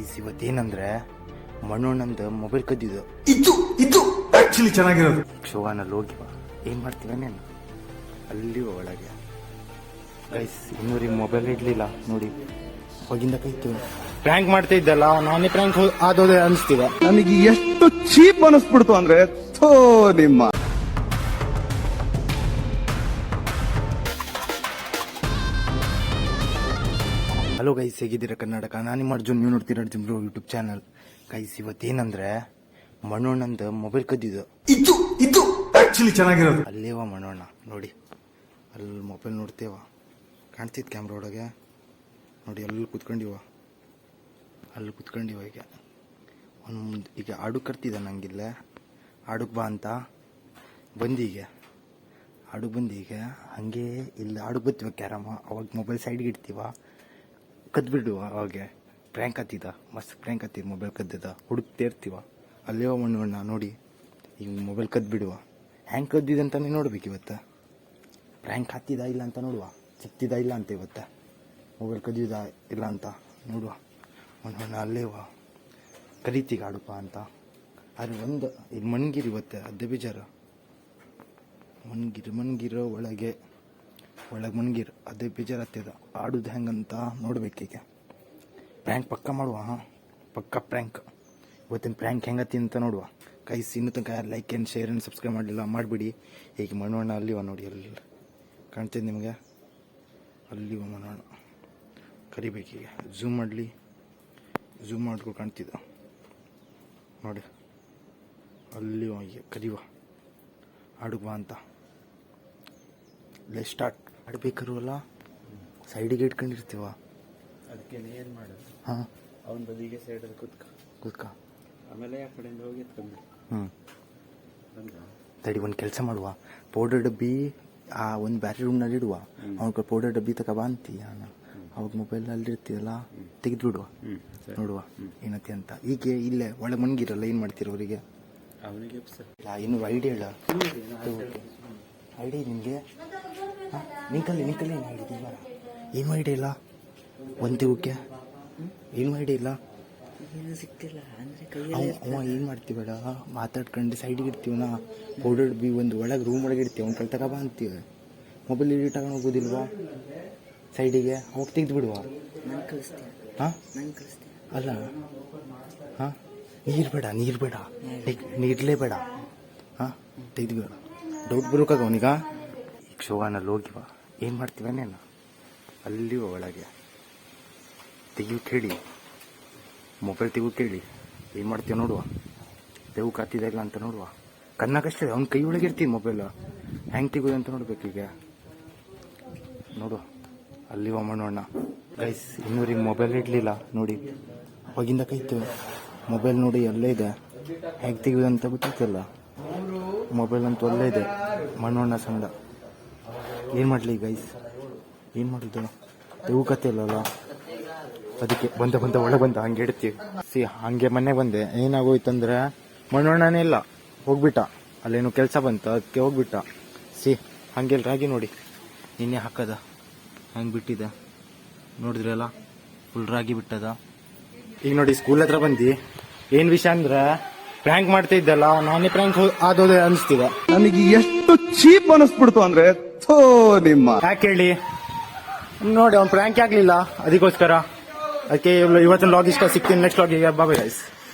Guys ಇವತ್ತೇನಂದ್ರೆ ಮಣ್ಣಣ್ಣಂದು mobile ಕದ್ದಿದ್ದು ಇದು ಆಕ್ಚುಲಿ ಚೆನ್ನಾಗಿರೋದು. ಶೋಗಾನಲ್ಲಿ ಹೋಗಿವ ಏನ್ ಮಾಡ್ತೀವ ನೀನು ಅಲ್ಲಿ ಒಳಗೆ ಗೈಸ್ ಇನ್ನೂರಿಗೆ ಮೊಬೈಲ್ ಇಡ್ಲಿಲ್ಲ ನೋಡಿ ಹೋಗಿಂದ ಕೈತು ಪ್ರ್ಯಾಂಕ್ ಮಾಡ್ತಾ ಇದ್ದಲ್ಲ ನಾನೇ ಪ್ರ್ಯಾಂಕ್ ಆದೋದೆ ಅನಿಸ್ತೀವ. ನನಗೆ ಎಷ್ಟು ಚೀಪ್ ಅನಿಸ್ಬಿಡ್ತು ಅಂದ್ರೆ ಥೋ ನಿಮ್ಮ. ಹಲೋ ಗೈಸ್, ಹೇಗಿದ್ದೀರಾ ಕರ್ನಾಟಕ? ನಾನು ನಿಮ್ಮ ಅರ್ಜುನ್, ನೀವು ನೋಡ್ತೀರಾ Arjun bro YouTube channel. Guys ಇವತ್ತೇನಂದ್ರೆ ಮಣ್ಣಣ್ಣಂದು ಮೊಬೈಲ್ ಕದ್ದಿದ್ದು ಇದು ಆಕ್ಚುಲಿ ಚೆನ್ನಾಗಿರೋದು. ಅಲ್ಲೇವ ಮಣ್ಣಣ್ಣ ನೋಡಿ, ಅಲ್ಲಿ ಮೊಬೈಲ್ ನೋಡ್ತೇವ ಕಾಣ್ತಿತ್ತು ಕ್ಯಾಮ್ರಾ ಒಳಗೆ ನೋಡಿ. ಅಲ್ಲಿ ಕುತ್ಕೊಂಡಿವ ಈಗ ಈಗ ಆಡುಕ್ ಕರ್ತಿದ್ದ ನಂಗಿಲ್ಲ ಆಡುಕ್ ಬಾ ಅಂತ ಬಂದೀಗ ಹಂಗೆ ಇಲ್ಲಿ ಆಡುಕ್ ಬರ್ತೀವ ಕ್ಯಾರಮ್ಮ. ಅವಾಗ ಮೊಬೈಲ್ ಸೈಡ್ಗೆ ಇಡ್ತೀವ, ಕದ್ಬಿಡುವ. ಅವಾಗೆ ಪ್ರ್ಯಾಂಕ್ ಹತ್ತಿದ, ಮಸ್ತ್ ಪ್ರ್ಯಾಂಕ್ ಹತ್ತಿದ, ಮೊಬೈಲ್ ಕದ್ದದ ಹುಡುಕ್ತಾ ಇರ್ತೀವ. ಅಲ್ಲೇವ ಮಣ್ಣು ನೋಡಿ, ಈಗ ಮೊಬೈಲ್ ಕದ್ಬಿಡುವ. ಹ್ಯಾಂಗೆ ಕದ್ದಿದಂತಾನೆ ನೋಡ್ಬೇಕು ಇವತ್ತು. ಪ್ರ್ಯಾಂಕ್ ಹತ್ತಿದ ಇಲ್ಲ ಅಂತ ನೋಡುವ, ಸಿಕ್ತಿದ ಇಲ್ಲ ಅಂತ ಇವತ್ತು, ಮೊಬೈಲ್ ಕದ್ದಿದ ಇಲ್ಲ ಅಂತ ನೋಡುವ. ಮಣ್ಣು ಅಲ್ಲೇವ ಕರೀತೀಗ ಆಡುಪ ಅಂತ. ಆದರೆ ಒಂದು ಇಲ್ಲಿ ಮಣ್ಗಿರಿ ಇವತ್ತು ಅದೇ ಬೇಜಾರು. ಮಣ್ಗಿರೋ ಒಳಗೆ ಮಣ್ಗಿರು ಅದೇ ಬೇಜಾರು ಹತ್ತಿದ. ಆಡುದು ಹೆಂಗಂತ ನೋಡ್ಬೇಕೀಗ. ಪ್ರ್ಯಾಂಕ್ ಪಕ್ಕ ಮಾಡುವ, ಪಕ್ಕ ಪ್ರ್ಯಾಂಕ್. ಇವತ್ತಿನ ಪ್ರ್ಯಾಂಕ್ ಹೆಂಗತ್ತಿ ಅಂತ ನೋಡುವ. ಗೈಸ್ ಇನ್ನೂ ತನಕ like and share and subscribe ಮಾಡಲಿಲ್ಲ ಮಾಡಿಬಿಡಿ. ಈಗ ಮಣ್ಣಣ್ಣ ಅಲ್ಲಿವ ನೋಡಿ, ಅಲ್ಲಿ ಕಾಣ್ತಿದ್ದು ನಿಮಗೆ. ಅಲ್ಲಿವ ಮಣ್ಣಣ್ಣ ಕರಿಬೇಕೀಗ. ಝೂಮ್ ಮಾಡ್ಕೊಂಡು ಕಾಣ್ತಿದ್ದ ನೋಡಿ. ಅಲ್ಲಿ ಈಗ ಕರಿವ ಆಡುವ ಅಂತ. Let start. ಆಡ್ಬೇಕಾರಲ್ಲ ಸೈಡಿಗೆ ಇಟ್ಕೊಂಡಿರ್ತೀವ. ಅದಕ್ಕೆ ಏನು ಮಾಡೋದು? ಹಾಂ, ಅವನ ಬದಿಗೆ ಸೈಡಲ್ಲಿ ಕುತ್ಕ ಆಮೇಲೆ ಆ ಕಡೆಯಿಂದ ಹೋಗಿ ಎತ್ಕೊಂಡ್ಬಿಡು. ತಡಿ ಒಂದು ಕೆಲಸ ಮಾಡುವ, ಪೌಡರ್ ಡಬ್ಬಿ ಆ ಒಂದು ಬ್ಯಾರೆ ರೂಮ್ನಲ್ಲಿ ಇಡುವ. ಅವ್ನ ಪೌಡರ್ ಡಬ್ಬಿ ತಗೊಬ ಅಂತೀಯ, ಅವಾಗ ಮೊಬೈಲ್ ಅಲ್ಲಿ ಇರ್ತೀಯಲ್ಲ ತೆಗೆದು ಬಿಡುವ, ನೋಡುವ ಏನತಿ ಅಂತ. ಈಗ ಇಲ್ಲೇ ಒಳ್ಳೆ ಮಣ್ಗಿರಲ್ಲ, ಏನು ಮಾಡ್ತೀರ ಅವರಿಗೆ? ಅವನಿಗೆ ಇನ್ನು ಐಡಿಯಾ ಹೇಳ. ಐಡಿಯಾ ನಿಮಗೆ ನಿಂಕಲ್ಲಿ ಏನು ಐಡಿಯಾ ಇಲ್ಲ. ಒಂದು ದಿವಕ್ಕೆ ಏನು ಐಡಿಯಾ ಇಲ್ಲ. ಸಿಕ್ತಿಲ್ಲ ಅವ ಏನು ಮಾಡ್ತೀವಿ ಬೇಡ, ಮಾತಾಡ್ಕೊಂಡು ಸೈಡಿಗೆ ಇಡ್ತೀವನ. ಪೌಡರ್ ಬಿ ಒಂದು ಒಳಗೆ ರೂಮ್ ಒಳಗೆ ಇಡ್ತೀವಿ, ಅವ್ನ ಕಲ್ ತಗೊಬ ಅಂತೀವಿ. ಮೊಬೈಲ್ ಇಲ್ಲಿ ತಗೊಂಡು ಹೋಗೋದಿಲ್ವಾ ಸೈಡಿಗೆ? ಅವಾಗ ತೆಗೆದು ಬಿಡುವ. ಹಾಂ ಅಲ್ಲ, ಹಾಂ ನೀರು ಬೇಡ ನೀರ್ಲೇಬೇಡ. ಹಾಂ ತೆಗೆದು ಬೇಡ. ಡೌಟ್ ಬರೋಕಾಗ ಅವನಿಗ. ಈಗ ಶೋಗಾನಲ್ಲಿ ಹೋಗಿವ ಏನು ಮಾಡ್ತೀವ ನೀನು ಅಲ್ಲಿ ಒಳಗೆ ತೆಗಿಯು ಕೇಳಿ, ಮೊಬೈಲ್ ತೆಗೂ ಕೇಳಿ ಏನು ಮಾಡ್ತೀವಿ ನೋಡುವ. ತೆಗೂ ಕಾತಿದಾಗಲ್ಲ ಅಂತ ನೋಡುವ. ಕಣ್ಣಾಗಷ್ಟೇ ಅವ್ನ ಕೈ ಒಳಗೆ ಇರ್ತೀವಿ ಮೊಬೈಲ್. ಹ್ಯಾಂಗೆ ತೆಗೋದು ಅಂತ ನೋಡ್ಬೇಕೀಗ. ನೋಡುವ ಅಲ್ಲಿವ ಮಣ್ಣಣ್ಣ. ಗೈಸ್ ಇನ್ನೂರಿಗೆ ಮೊಬೈಲ್ ಇಡಲಿಲ್ಲ ನೋಡಿ, ಅವಾಗಿಂದ ಕೈತು ಮೊಬೈಲ್ ನೋಡಿ ಅಲ್ಲೇ ಇದೆ. ಹೇಗೆ ತೆಗೋದು ಅಂತ ಗೊತ್ತಾಗ್ತಿಲ್ಲ. ಮೊಬೈಲ್ ಅಂತೂ ಅಲ್ಲೇ ಇದೆ ಮಣ್ಣಣ್ಣ ಸಂಡ. ಏನು ಮಾಡಲಿ ಗೈಸ್, ಏನು ಮಾಡಿದ್ದು? ತೆಗೂ ಕತೆ ಇಲ್ಲಲ್ಲ, ಅದಕ್ಕೆ ಬಂದ ಒಳಗೆ ಬಂದ ಹಂಗೆ ಇಡ್ತೀವಿ. ಹಂಗೆ ಮೊನ್ನೆ ಬಂದೆ, ಏನಾಗೋಯ್ತಂದ್ರೆ ಮಣ್ಣಣ್ಣನೇ ಇಲ್ಲ, ಹೋಗ್ಬಿಟ್ಟ. ಅಲ್ಲೇನು ಕೆಲಸ ಬಂತು ಅದಕ್ಕೆ ಹೋಗ್ಬಿಟ್ಟ. ಹಂಗೆ ರಾಗಿ ನೋಡಿ ನಿನ್ನೆ ಹಾಕದ ಹಂಗೆ ಬಿಟ್ಟಿದೆ, ನೋಡಿದ್ರಿ ಅಲ್ಲ, ಫುಲ್ ರಾಗಿ ಬಿಟ್ಟದ. ಈಗ ನೋಡಿ ಸ್ಕೂಲ್ ಹತ್ರ ಬಂದು ಏನು ವಿಷಯ ಅಂದ್ರೆ ಪ್ರ್ಯಾಂಕ್ ಮಾಡ್ತಾ ಇದ್ದಲ್ಲ, ನಾನೇ ಪ್ರ್ಯಾಂಕ್ ಆದೋದೆ ಅನಿಸ್ತಿದ. ನನಗೆ ಎಷ್ಟು ಚೀಪ್ ಅನಿಸ್ಬಿಡ್ತು ಅಂದ್ರೆ ಥೋ ನಿಮ್ಮ. ಯಾಕೆ ಹೇಳಿ ನೋಡಿ, ಅವ್ನು ಪ್ರ್ಯಾಂಕ್ ಆಗಲಿಲ್ಲ, ಅದಕ್ಕೋಸ್ಕರ. ಅದಕ್ಕೆ ಇವತ್ತಿನ ಲಾಗ್ ಇಷ್ಟ. ಸಿಗ್ತೀನಿ ನೆಕ್ಸ್ಟ್ ಲಾಗಿಗೆ. Bye guys.